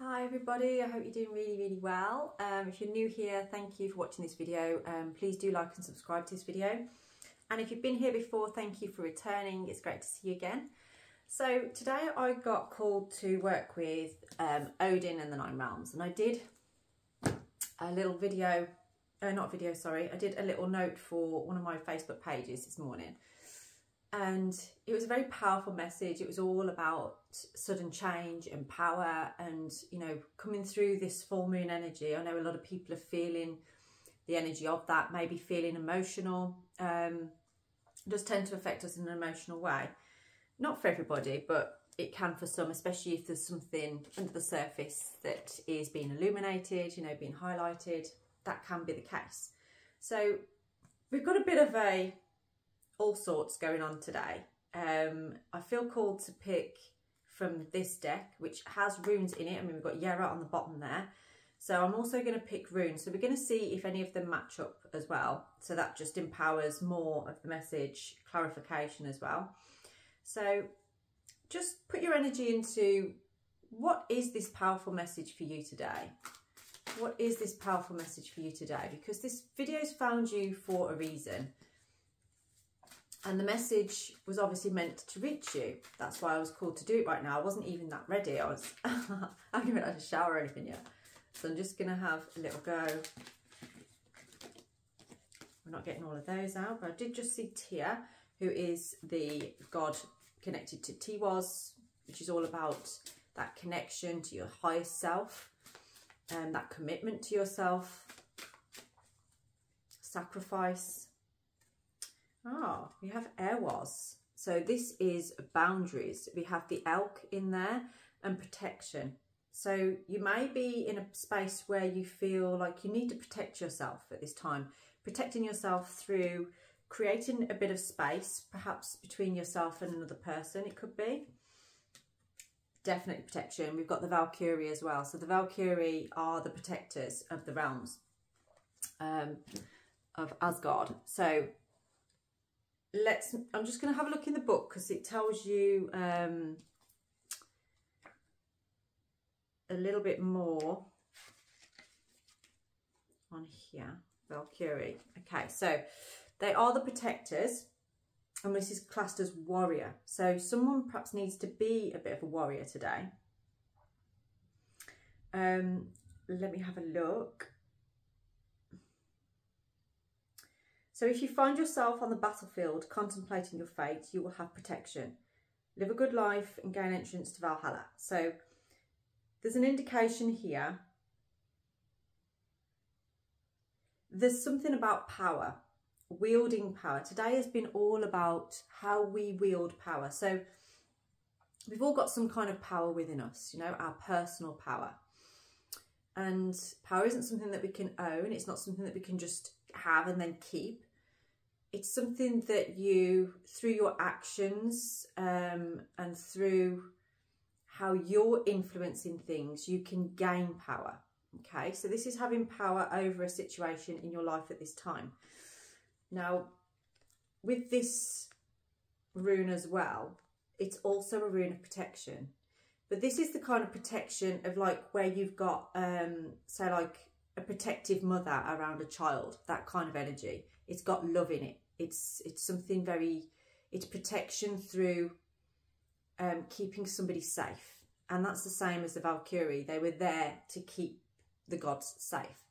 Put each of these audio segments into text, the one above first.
Hi everybody, I hope you're doing really well. If you're new here, thank you for watching this video. Please do like and subscribe to this video. And if you've been here before, thank you for returning. It's great to see you again. So today I got called to work with Odin and the Nine Realms, and I did a little video, I did a little note for one of my Facebook pages this morning. And it was a very powerful message. It was all about sudden change and power and, you know, coming through this full moon energy. I know a lot of people are feeling the energy of that, maybe feeling emotional. It does tend to affect us in an emotional way. Not for everybody, but it can for some, especially if there's something under the surface that is being illuminated, you know, being highlighted. That can be the case. So we've got a bit of all sorts going on today. I feel called to pick from this deck, which has runes in it. I mean, we've got Wyrd on the bottom there. So I'm also going to pick runes. So we're going to see if any of them match up as well. So that just empowers more of the message, clarification as well. So just put your energy into, what is this powerful message for you today? What is this powerful message for you today? Because this video's found you for a reason. And the message was obviously meant to reach you. That's why I was called to do it right now. I wasn't even that ready. I haven't even had a shower or anything yet. So I'm just going to have a little go. We're not getting all of those out, but I did just see Tia, who is the god connected to Tiwaz, which is all about that connection to your highest self and that commitment to yourself, sacrifice. Ah, we have Airwas. So this is boundaries. We have the elk in there and protection. So you may be in a space where you feel like you need to protect yourself at this time. Protecting yourself through creating a bit of space, perhaps between yourself and another person, it could be. Definitely protection. We've got the Valkyrie as well. So the Valkyrie are the protectors of the realms of Asgard. So I'm just going to have a look in the book because it tells you a little bit more on here. Valkyrie. Okay, so they are the protectors, and this is classed as warrior. So someone perhaps needs to be a bit of a warrior today. Let me have a look. So if you find yourself on the battlefield contemplating your fate, you will have protection. Live a good life and gain entrance to Valhalla. So there's an indication here. There's something about power, wielding power. Today has been all about how we wield power. So we've all got some kind of power within us, you know, our personal power. And power isn't something that we can own. It's not something that we can just have and then keep. It's something that you, through your actions and through how you're influencing things, you can gain power. Okay, so this is having power over a situation in your life at this time. Now, with this rune as well, it's also a rune of protection. But this is the kind of protection of like where you've got, say like a protective mother around a child, that kind of energy. It's got love in it. It's something very, it's protection through keeping somebody safe. And that's the same as the Valkyrie. They were there to keep the gods safe.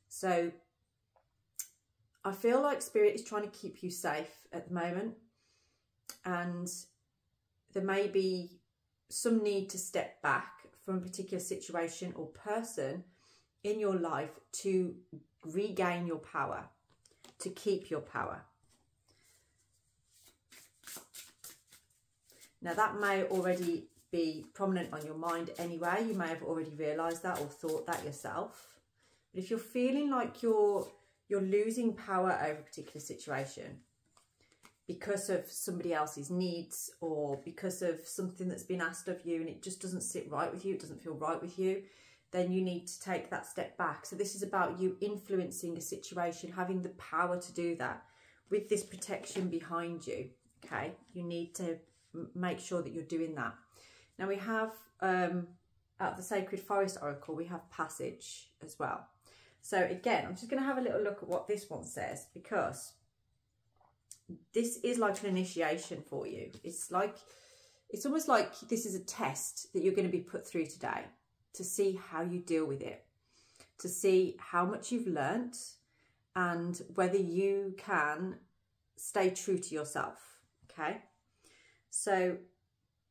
So I feel like Spirit is trying to keep you safe at the moment. And there may be some need to step back from a particular situation or person in your life to regain your power, to keep your power. Now that may already be prominent on your mind anyway. You may have already realised that or thought that yourself. But if you're feeling like you're losing power over a particular situation because of somebody else's needs or because of something that's been asked of you and it just doesn't sit right with you, it doesn't feel right with you, then you need to take that step back. So this is about you influencing a situation, having the power to do that with this protection behind you, okay? You need to make sure that you're doing that. Now we have out of the Sacred Forest Oracle, we have Passage as well. So again, I'm just going to have a little look at what this one says, because this is like an initiation for you. It's almost like this is a test that you're going to be put through today to see how you deal with it, to see how much you've learnt and whether you can stay true to yourself. Okay, so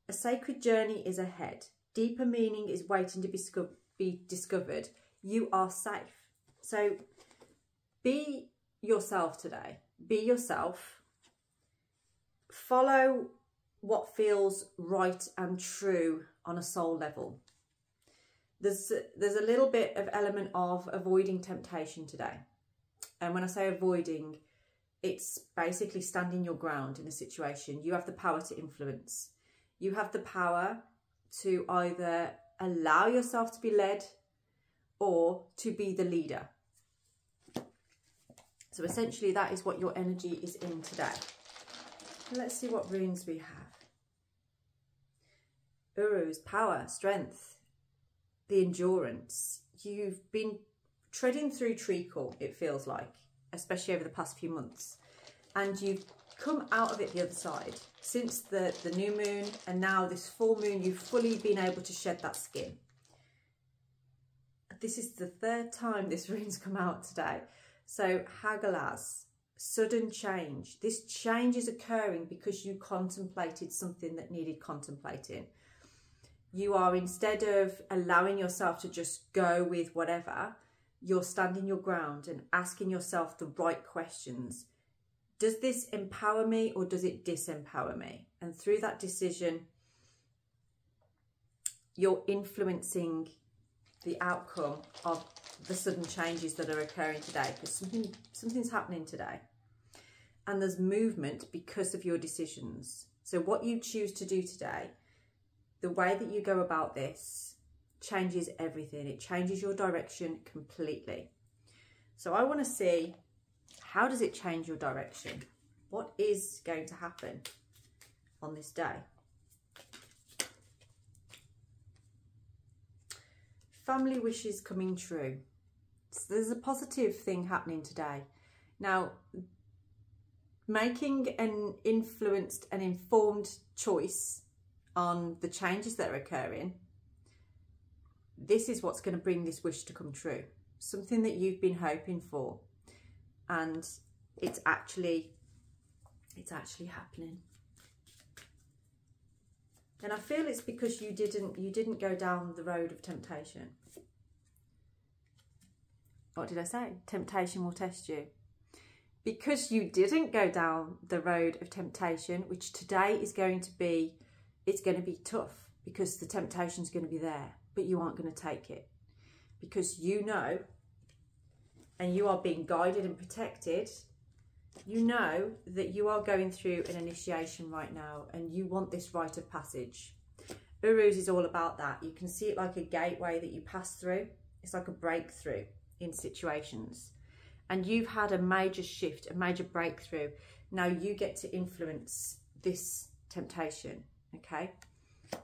a sacred journey is ahead. Deeper meaning is waiting to be discovered. You are safe. So be yourself today. Be yourself. Follow what feels right and true on a soul level. There's a little bit of element of avoiding temptation today. And when I say avoiding, it's basically standing your ground in a situation. You have the power to influence. You have the power to either allow yourself to be led or to be the leader. So essentially that is what your energy is in today. Let's see what runes we have. Uruz, power, strength, the endurance. You've been treading through treacle, it feels like, especially over the past few months. And you've come out of it the other side. Since the new moon and now this full moon, you've fully been able to shed that skin. This is the third time this rune's come out today. So Hagalaz, sudden change. This change is occurring because you contemplated something that needed contemplating. You are, instead of allowing yourself to just go with whatever, you're standing your ground and asking yourself the right questions. Does this empower me or does it disempower me? And through that decision, you're influencing the outcome of the sudden changes that are occurring today, because something's happening today. And there's movement because of your decisions. So what you choose to do today, the way that you go about this, changes everything. It changes your direction completely. So I want to see, how does it change your direction? What is going to happen on this day? Family wishes coming true. So there's a positive thing happening today. Now, making an influenced and informed choice on the changes that are occurring, this is what's going to bring this wish to come true. Something that you've been hoping for, and it's actually happening. And I feel it's because you didn't go down the road of temptation. What did I say? Temptation will test you. Because you didn't go down the road of temptation, which today is going to be, it's going to be tough, because the temptation is going to be there, but you aren't going to take it. Because you know, and you are being guided and protected, you know that you are going through an initiation right now and you want this rite of passage. Uruz is all about that. You can see it like a gateway that you pass through. It's like a breakthrough in situations. And you've had a major shift, a major breakthrough. Now you get to influence this temptation, okay?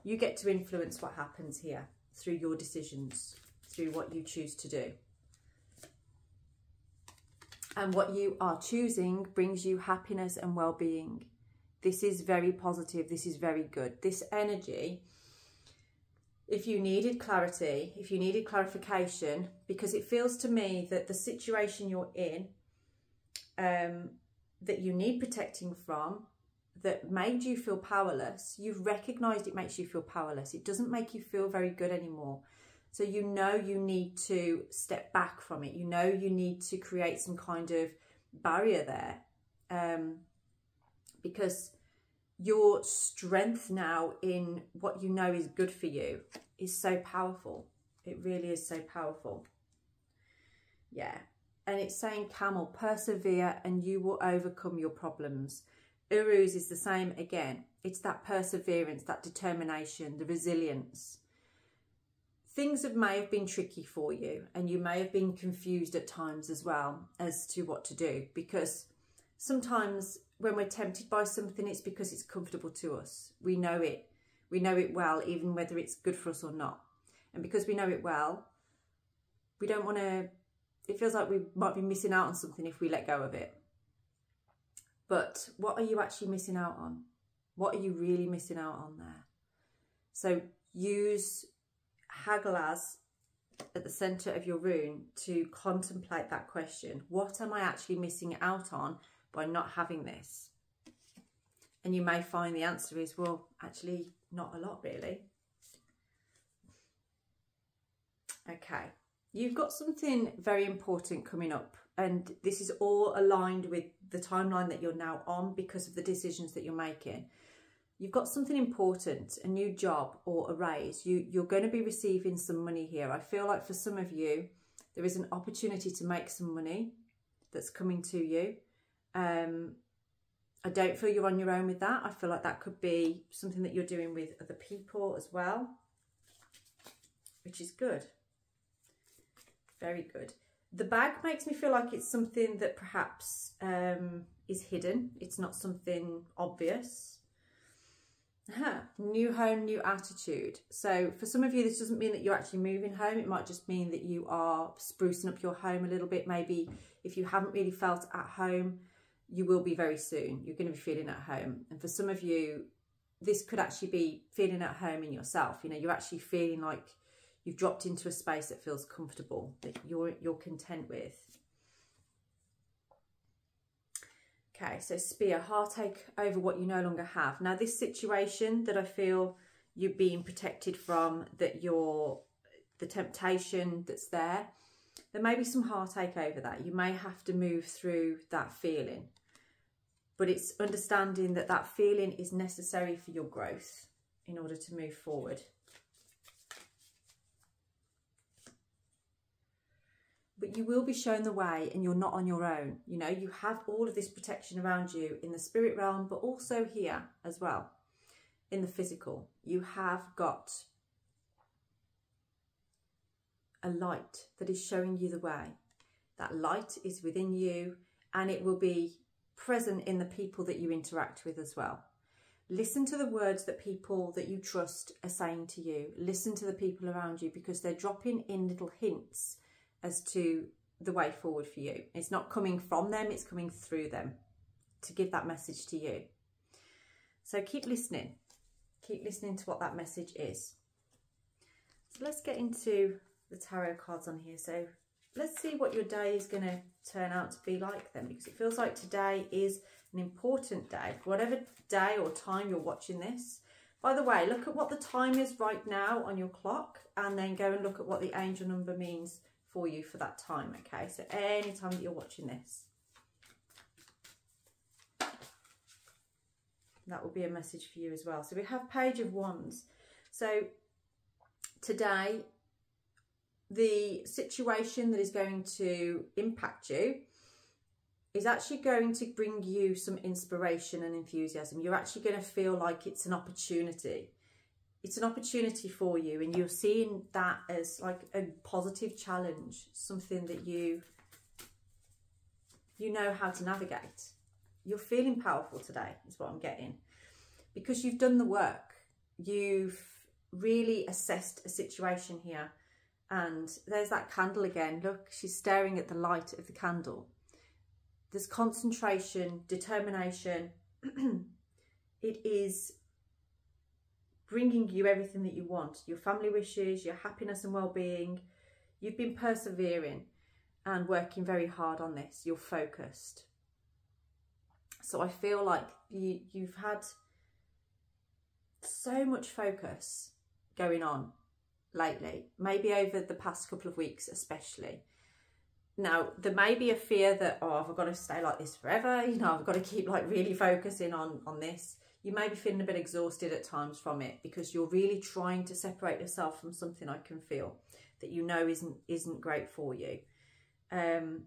You get to influence what happens here through your decisions, through what you choose to do. And what you are choosing brings you happiness and well-being. This is very positive. This is very good. This energy, if you needed clarity, if you needed clarification, because it feels to me that the situation you're in, that you need protecting from, that made you feel powerless, you've recognized it makes you feel powerless. It doesn't make you feel very good anymore. So you know you need to step back from it. You know you need to create some kind of barrier there, because your strength now in what you know is good for you is so powerful. It really is so powerful. Yeah. And it's saying, Camel, persevere and you will overcome your problems. Uruz is the same again. It's that perseverance, that determination, the resilience. Things may have been tricky for you, and you may have been confused at times as well as to what to do, because sometimes when we're tempted by something, it's because it's comfortable to us. We know it well, even whether it's good for us or not. And because we know it well, we don't want to, it feels like we might be missing out on something if we let go of it. But what are you actually missing out on? What are you really missing out on there? So use Hagalaz at the centre of your rune to contemplate that question. What am I actually missing out on by not having this? And you may find the answer is, well, actually not a lot really. Okay, you've got something very important coming up, and this is all aligned with the timeline that you're now on because of the decisions that you're making. You've got something important, a new job or a raise. You're going to be receiving some money here. I feel like for some of you, there is an opportunity to make some money that's coming to you. I don't feel you're on your own with that. I feel like that could be something that you're doing with other people as well, which is good. Very good. The bag makes me feel like it's something that perhaps is hidden. It's not something obvious. New home, new attitude. So for some of you, this doesn't mean that you're actually moving home. It might just mean that you are sprucing up your home a little bit. Maybe if you haven't really felt at home, you will be very soon. You're going to be feeling at home. And for some of you, this could actually be feeling at home in yourself. You know, you're actually feeling like you've dropped into a space that feels comfortable, that you're content with. Okay, so spear, heartache over what you no longer have. Now, this situation that I feel you're being protected from, that the temptation that's there may be some heartache over that. You may have to move through that feeling. But it's understanding that that feeling is necessary for your growth in order to move forward. But you will be shown the way, and you're not on your own. You know, you have all of this protection around you in the spirit realm, but also here as well, in the physical. You have got a light that is showing you the way. That light is within you, and it will be present in the people that you interact with as well. Listen to the words that people that you trust are saying to you. Listen to the people around you, because they're dropping in little hints as to the way forward for you. It's not coming from them, it's coming through them to give that message to you. So keep listening. Keep listening to what that message is. So let's get into the tarot cards on here. So let's see what your day is going to turn out to be like then, because it feels like today is an important day. Whatever day or time you're watching this. By the way, look at what the time is right now on your clock, and then go and look at what the angel number means for you for that time. Okay, so any time that you're watching this, that will be a message for you as well. So we have Page of Wands. So today, the situation that is going to impact you is actually going to bring you some inspiration and enthusiasm. You're actually going to feel like it's an opportunity. It's an opportunity for you, and you're seeing that as like a positive challenge, something that you know how to navigate. You're feeling powerful today is what I'm getting, because you've done the work. You've really assessed a situation here. And there's that candle again. Look, she's staring at the light of the candle. There's concentration, determination. It is bringing you everything that you want. Your family wishes, your happiness and well-being. You've been persevering and working very hard on this. You're focused. So I feel like you've had so much focus going on lately, maybe over the past couple of weeks especially. Now, there may be a fear that, oh, I've got to stay like this forever, you know, I've got to keep like really focusing on this. You may be feeling a bit exhausted at times from it, because you're really trying to separate yourself from something, I can feel, that you know isn't great for you. And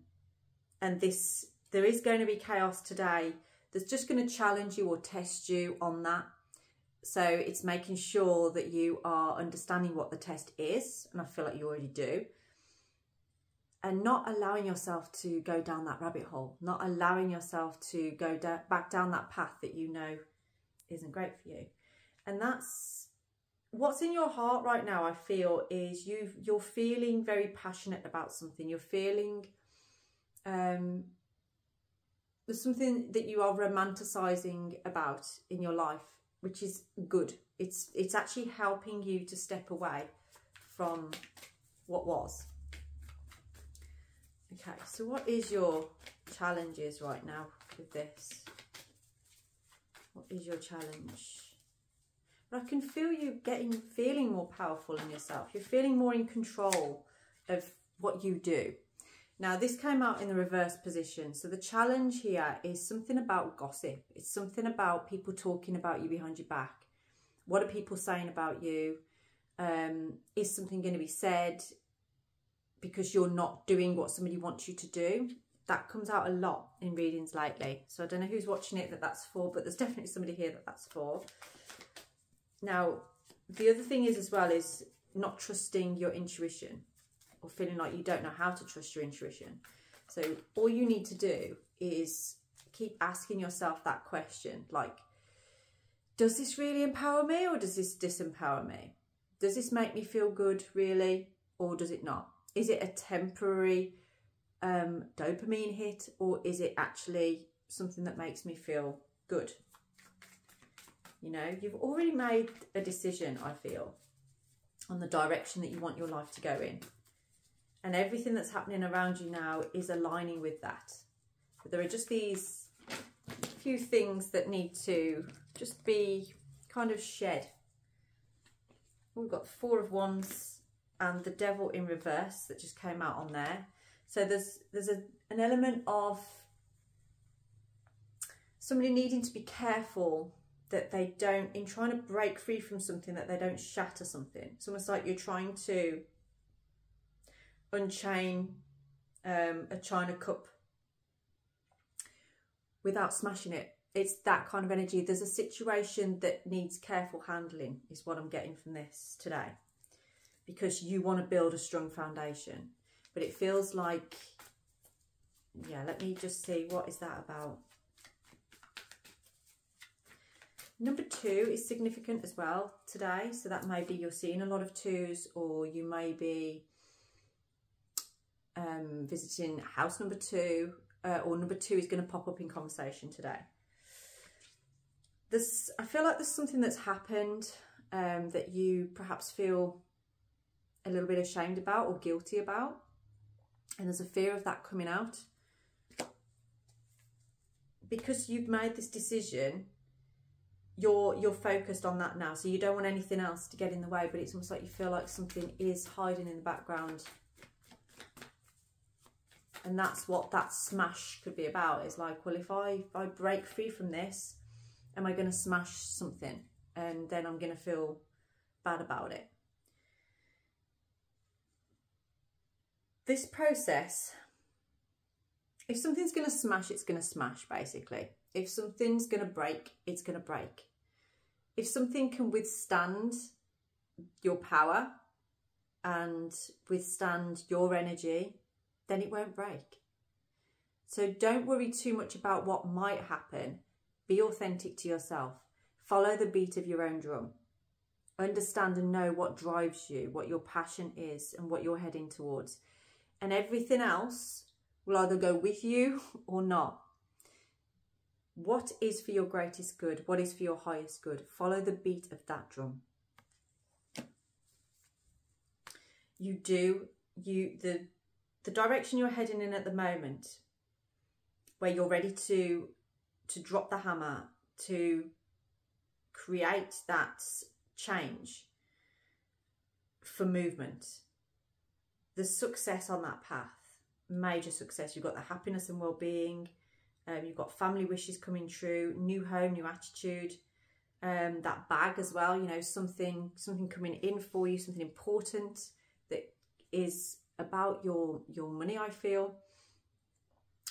there is going to be chaos today that's just going to challenge you or test you on that. So it's making sure that you are understanding what the test is, and I feel like you already do, and not allowing yourself to go down that rabbit hole, not allowing yourself to go back down that path that you know isn't great for you. And that's what's in your heart right now, I feel, is you're feeling very passionate about something. You're feeling there's something that you are romanticizing about in your life, which is good. It's actually helping you to step away from what was. Okay, so what is your challenges right now with this? What is your challenge? But I can feel you feeling more powerful in yourself. You're feeling more in control of what you do. Now, this came out in the reverse position. So the challenge here is something about gossip. It's something about people talking about you behind your back. What are people saying about you? Is something going to be said because you're not doing what somebody wants you to do? That comes out a lot in readings lately. So I don't know who's watching it that's for, but there's definitely somebody here that's for. Now, the other thing is as well is not trusting your intuition, or feeling like you don't know how to trust your intuition. So all you need to do is keep asking yourself that question, like, does this really empower me, or does this disempower me? Does this make me feel good, really, or does it not? Is it a temporary dopamine hit, or is it actually something that makes me feel good? You know, you've already made a decision, I feel, on the direction that you want your life to go in. And everything that's happening around you now is aligning with that. But there are just these few things that need to just be kind of shed. We've got 4 of Wands and the Devil in reverse that just came out on there. So there's an element of somebody needing to be careful that they don't, in trying to break free from something, that they don't shatter something. It's almost like you're trying to unchain a china cup without smashing it. It's that kind of energy. There's a situation that needs careful handling, is what I'm getting from this today, because you want to build a strong foundation. But it feels like, yeah, let me just see, what is that about? Number 2 is significant as well today. So that may be you're seeing a lot of 2s, or you may be visiting house number 2, or number 2 is going to pop up in conversation today. I feel like there's something that's happened that you perhaps feel a little bit ashamed about or guilty about, and there's a fear of that coming out because you've made this decision. You're focused on that now, so you don't want anything else to get in the way, but it's almost like you feel like something is hiding in the background. And that's what that smash could be about. It's like, well, if I break free from this, am I going to smash something? And then I'm going to feel bad about it. This process, if something's going to smash, it's going to smash, basically. If something's going to break, it's going to break. If something can withstand your power and withstand your energy, then it won't break. So don't worry too much about what might happen. Be authentic to yourself. Follow the beat of your own drum. Understand and know what drives you, what your passion is, and what you're heading towards. And everything else will either go with you or not. What is for your greatest good? What is for your highest good? Follow the beat of that drum. The direction you're heading in at the moment, where you're ready to drop the hammer, to create that change for movement. There's success on that path, major success. You've got the happiness and well-being, you've got family wishes coming true, new home, new attitude, that bag as well, you know, something coming in for you, something important that is about your money, I feel,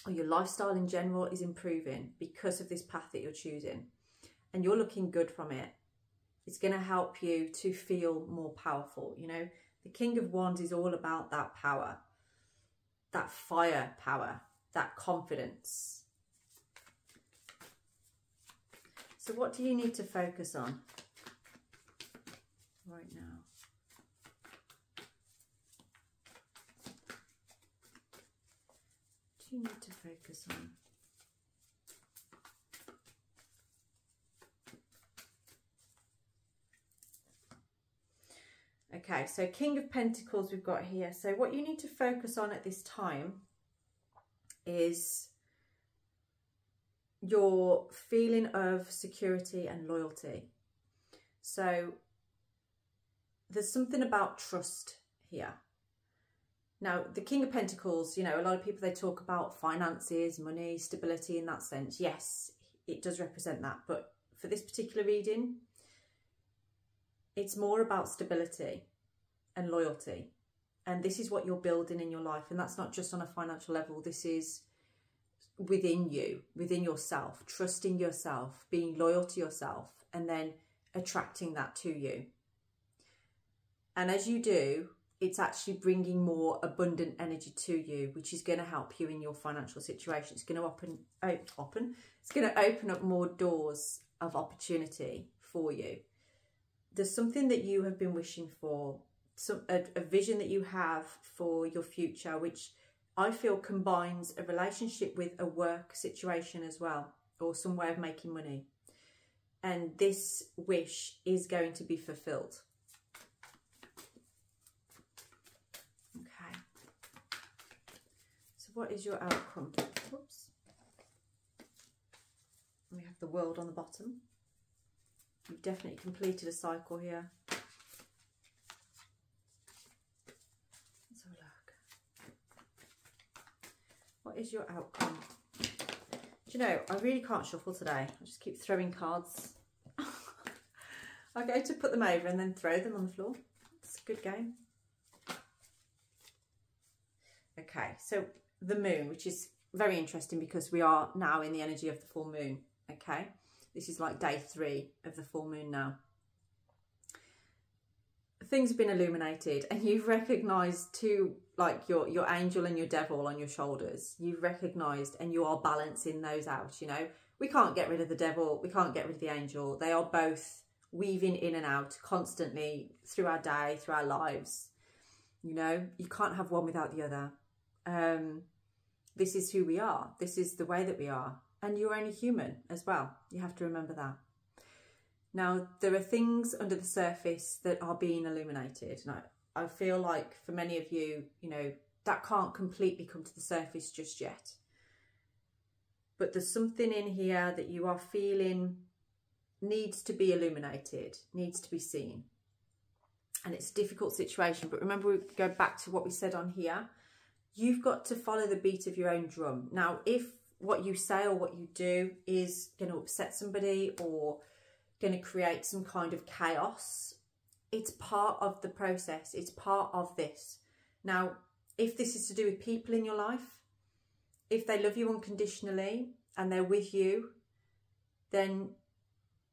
or your lifestyle in general is improving because of this path that you're choosing, and you're looking good from it. It's going to help you to feel more powerful. You know, the King of Wands is all about that power, that fire power, that confidence. So what do you need to focus on? right now. Do you need to focus on? Okay, so King of Pentacles we've got here. So what you need to focus on at this time is your feeling of security and loyalty. So there's something about trust here. Now, the King of Pentacles, you know, a lot of people, they talk about finances, money, stability in that sense. Yes, it does represent that. But for this particular reading, it's more about stability and loyalty. And this is what you're building in your life. And that's not just on a financial level. This is within you, within yourself, trusting yourself, being loyal to yourself, and then attracting that to you. And as you do, it's actually bringing more abundant energy to you, which is going to help you in your financial situation. It's going to it's going to open up more doors of opportunity for you. There's something that you have been wishing for, a vision that you have for your future, which I feel combines a relationship with a work situation as well, or some way of making money. And this wish is going to be fulfilled. Okay. So what is your outcome? Whoops. We have the World on the bottom. You've definitely completed a cycle here. Let's have a look. What is your outcome? Do you know, I really can't shuffle today. I just keep throwing cards. I go to put them over and then throw them on the floor. It's a good game. Okay, so the moon, which is very interesting because we are now in the energy of the full moon. Okay. This is like day 3 of the full moon now. Things have been illuminated and you've recognised two, like your angel and your devil on your shoulders. You've recognised and you are balancing those out, you know. We can't get rid of the devil. We can't get rid of the angel. They are both weaving in and out constantly through our day, through our lives. You know, you can't have one without the other. This is who we are. This is the way that we are. And you're only human as well. You have to remember that. Now, there are things under the surface that are being illuminated. And I feel like for many of you, you know, that can't completely come to the surface just yet. But there's something in here that you are feeling needs to be illuminated, needs to be seen. And it's a difficult situation. But remember, we go back to what we said on here. You've got to follow the beat of your own drum. Now, if what you say or what you do is going to upset somebody or going to create some kind of chaos, it's part of the process. It's part of this. Now, if this is to do with people in your life, if they love you unconditionally and they're with you, then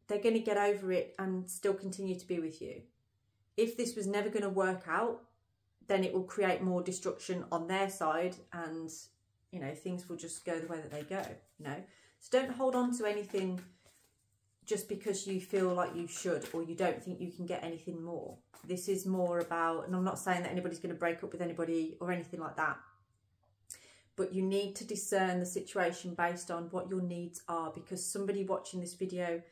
they're going to get over it and still continue to be with you. If this was never going to work out, then it will create more destruction on their side and, you know, things will just go the way that they go, you know. So don't hold on to anything just because you feel like you should or you don't think you can get anything more. This is more about, and I'm not saying that anybody's going to break up with anybody or anything like that, but you need to discern the situation based on what your needs are, because somebody watching this video,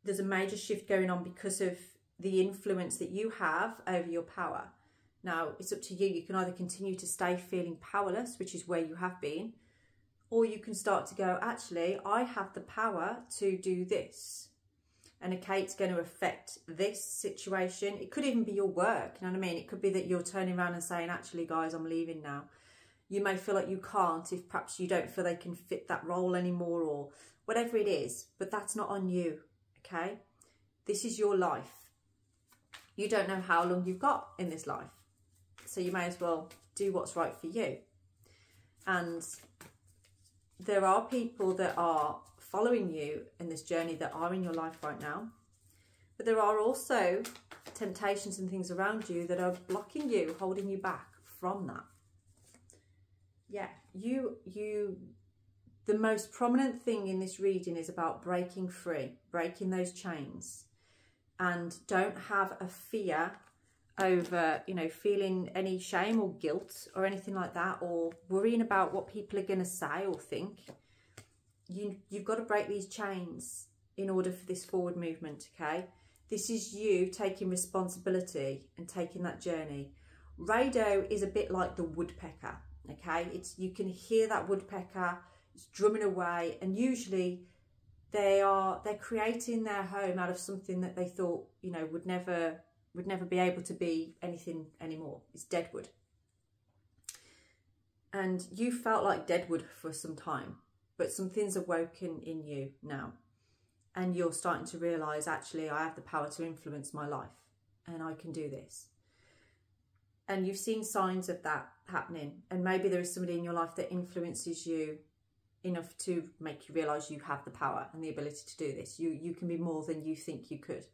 there's a major shift going on because of the influence that you have over your power. Now, it's up to you. You can either continue to stay feeling powerless, which is where you have been, or you can start to go, actually, I have the power to do this. And okay, it's going to affect this situation. It could even be your work, you know what I mean? It could be that you're turning around and saying, actually, guys, I'm leaving now. You may feel like you can't if perhaps you don't feel they can fit that role anymore or whatever it is, but that's not on you, okay? This is your life. You don't know how long you've got in this life. So you may as well do what's right for you. And there are people that are following you in this journey that are in your life right now. But there are also temptations and things around you that are blocking you, holding you back from that. Yeah, the most prominent thing in this reading is about breaking free, breaking those chains. and don't have a fear over, you know, feeling any shame or guilt or anything like that, or worrying about what people are going to say or think. You've got to break these chains in order for this forward movement, okay? This is you taking responsibility and taking that journey. Rado is a bit like the woodpecker, okay? You can hear that woodpecker, it's drumming away, and usually they're creating their home out of something that they thought, you know, would never be able to be anything anymore. It's dead wood. And you felt like dead wood for some time, but something's awoken in you now. And you're starting to realise, actually, I have the power to influence my life and I can do this. And you've seen signs of that happening. And maybe there is somebody in your life that influences you enough to make you realise you have the power and the ability to do this. You can be more than you think you could.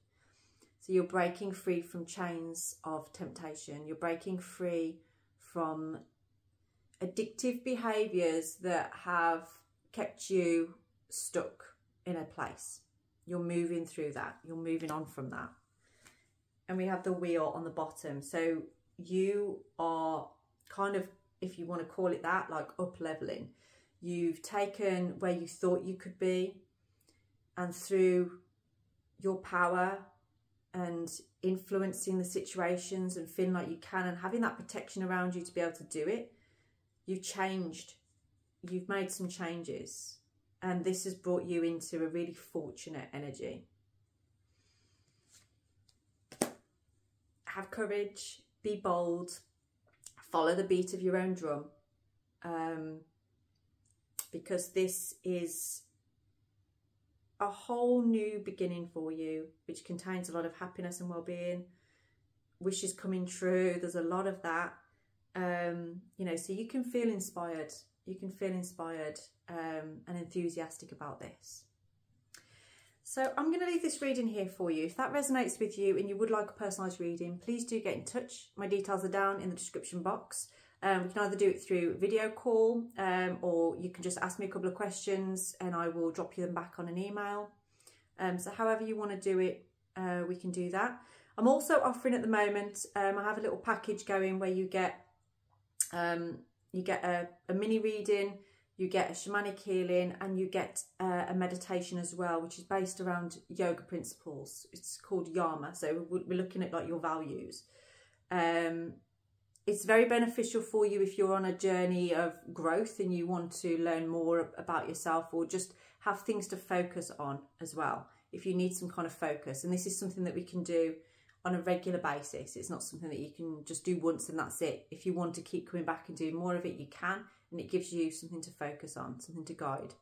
So you're breaking free from chains of temptation. You're breaking free from addictive behaviours that have kept you stuck in a place. You're moving through that. You're moving on from that. And we have the wheel on the bottom. So you are kind of, if you want to call it that, like up-leveling. You've taken where you thought you could be, and through your power and influencing the situations and feeling like you can and having that protection around you to be able to do it, you've changed. You've made some changes. And this has brought you into a really fortunate energy. Have courage, be bold, follow the beat of your own drum. Because this is a whole new beginning for you, which contains a lot of happiness and well-being, wishes coming true. There's a lot of that, you know, so you can feel inspired. You can feel inspired and enthusiastic about this. So I'm going to leave this reading here for you. If that resonates with you and you would like a personalised reading, please do get in touch. My details are down in the description box. We can either do it through video call or you can just ask me a couple of questions and I will drop you them back on an email. So however you want to do it, we can do that. I'm also offering at the moment, I have a little package going where you get a mini reading, you get a shamanic healing, and you get a meditation as well, which is based around yoga principles. It's called Yama, so we're looking at like your values. It's very beneficial for you if you're on a journey of growth and you want to learn more about yourself, or just have things to focus on as well, if you need some kind of focus. And this is something that we can do on a regular basis. It's not something that you can just do once and that's it. If you want to keep coming back and doing more of it, you can, and it gives you something to focus on, something to guide.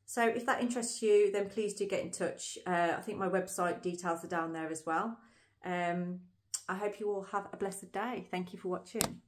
So if that interests you, then please do get in touch. I think my website details are down there as well. I hope you all have a blessed day. Thank you for watching.